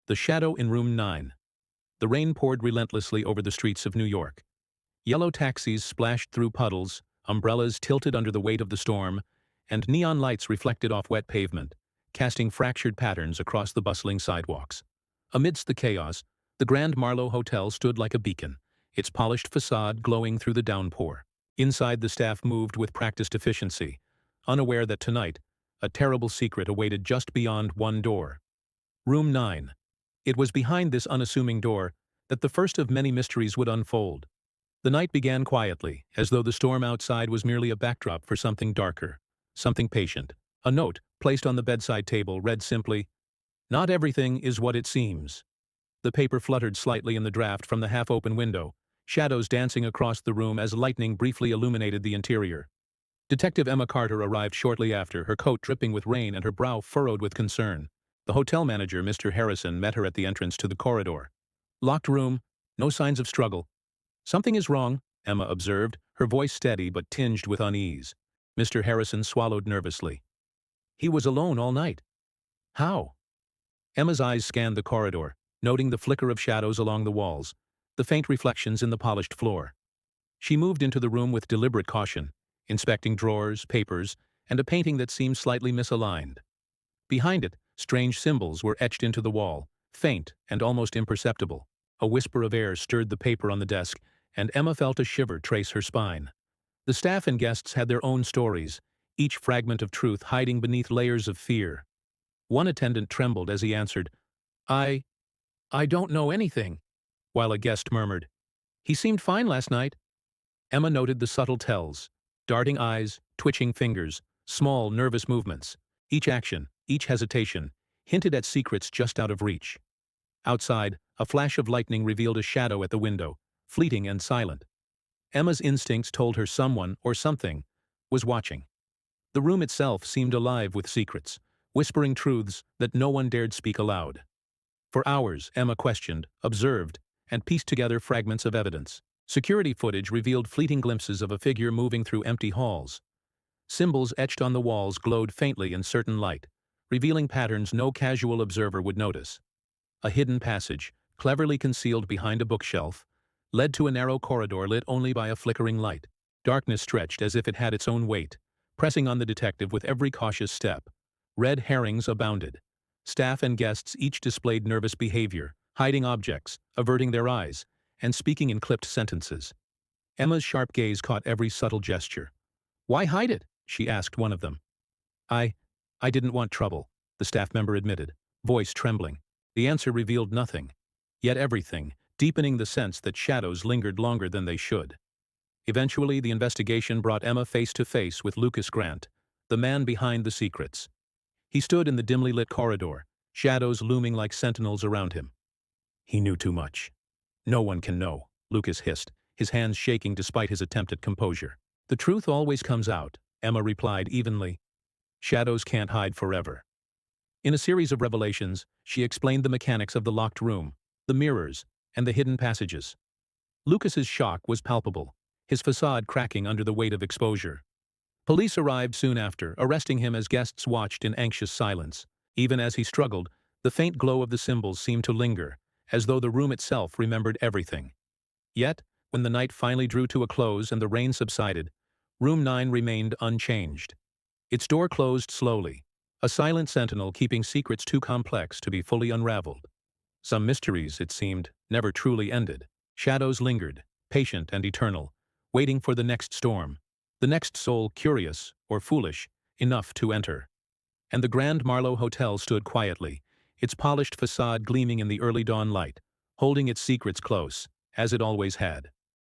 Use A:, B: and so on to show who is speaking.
A: The Shadow in Room 9. The rain poured relentlessly over the streets of New York. Yellow taxis splashed through puddles, umbrellas tilted under the weight of the storm, and neon lights reflected off wet pavement, casting fractured patterns across the bustling sidewalks. Amidst the chaos, the Grand Marlowe Hotel stood like a beacon, its polished facade glowing through the downpour. Inside, the staff moved with practiced efficiency, unaware that tonight, a terrible secret awaited just beyond one door. Room 9. It was behind this unassuming door that the first of many mysteries would unfold. The night began quietly, as though the storm outside was merely a backdrop for something darker, something patient. A note, placed on the bedside table, read simply, "Not everything is what it seems." The paper fluttered slightly in the draft from the half-open window, shadows dancing across the room as lightning briefly illuminated the interior. Detective Emma Carter arrived shortly after, her coat dripping with rain and her brow furrowed with concern. The hotel manager, Mr. Harrison, met her at the entrance to the corridor. "Locked room, no signs of struggle." "Something is wrong," Emma observed, her voice steady but tinged with unease. Mr. Harrison swallowed nervously. "He was alone all night." "How?" Emma's eyes scanned the corridor, noting the flicker of shadows along the walls, the faint reflections in the polished floor. She moved into the room with deliberate caution, inspecting drawers, papers, and a painting that seemed slightly misaligned. Behind it, strange symbols were etched into the wall, faint and almost imperceptible. A whisper of air stirred the paper on the desk, and Emma felt a shiver trace her spine. The staff and guests had their own stories, each fragment of truth hiding beneath layers of fear. One attendant trembled as he answered, I don't know anything," while a guest murmured, "He seemed fine last night." Emma noted the subtle tells, darting eyes, twitching fingers, small, nervous movements. Each action, each hesitation, hinted at secrets just out of reach. Outside, a flash of lightning revealed a shadow at the window, fleeting and silent. Emma's instincts told her someone, or something, was watching. The room itself seemed alive with secrets, whispering truths that no one dared speak aloud. For hours, Emma questioned, observed, and pieced together fragments of evidence. Security footage revealed fleeting glimpses of a figure moving through empty halls. Symbols etched on the walls glowed faintly in certain light, revealing patterns no casual observer would notice. A hidden passage, cleverly concealed behind a bookshelf, led to a narrow corridor lit only by a flickering light. Darkness stretched as if it had its own weight, pressing on the detective with every cautious step. Red herrings abounded. Staff and guests each displayed nervous behavior, hiding objects, averting their eyes, and speaking in clipped sentences. Emma's sharp gaze caught every subtle gesture. "Why hide it?" she asked one of them. I didn't want trouble," the staff member admitted, voice trembling. The answer revealed nothing, yet everything, deepening the sense that shadows lingered longer than they should. Eventually, the investigation brought Emma face to face with Lucas Grant, the man behind the secrets. He stood in the dimly lit corridor, shadows looming like sentinels around him. "He knew too much." "No one can know," Lucas hissed, his hands shaking despite his attempt at composure. "The truth always comes out," Emma replied evenly. "Shadows can't hide forever." In a series of revelations, she explained the mechanics of the locked room, the mirrors, and the hidden passages. Lucas's shock was palpable, his facade cracking under the weight of exposure. Police arrived soon after, arresting him as guests watched in anxious silence. Even as he struggled, the faint glow of the symbols seemed to linger, as though the room itself remembered everything. Yet, when the night finally drew to a close and the rain subsided, Room 9 remained unchanged. Its door closed slowly, a silent sentinel keeping secrets too complex to be fully unraveled. Some mysteries, it seemed, never truly ended. Shadows lingered, patient and eternal, waiting for the next storm, the next soul curious, or foolish, enough to enter. And the Grand Marlowe Hotel stood quietly, its polished facade gleaming in the early dawn light, holding its secrets close, as it always had.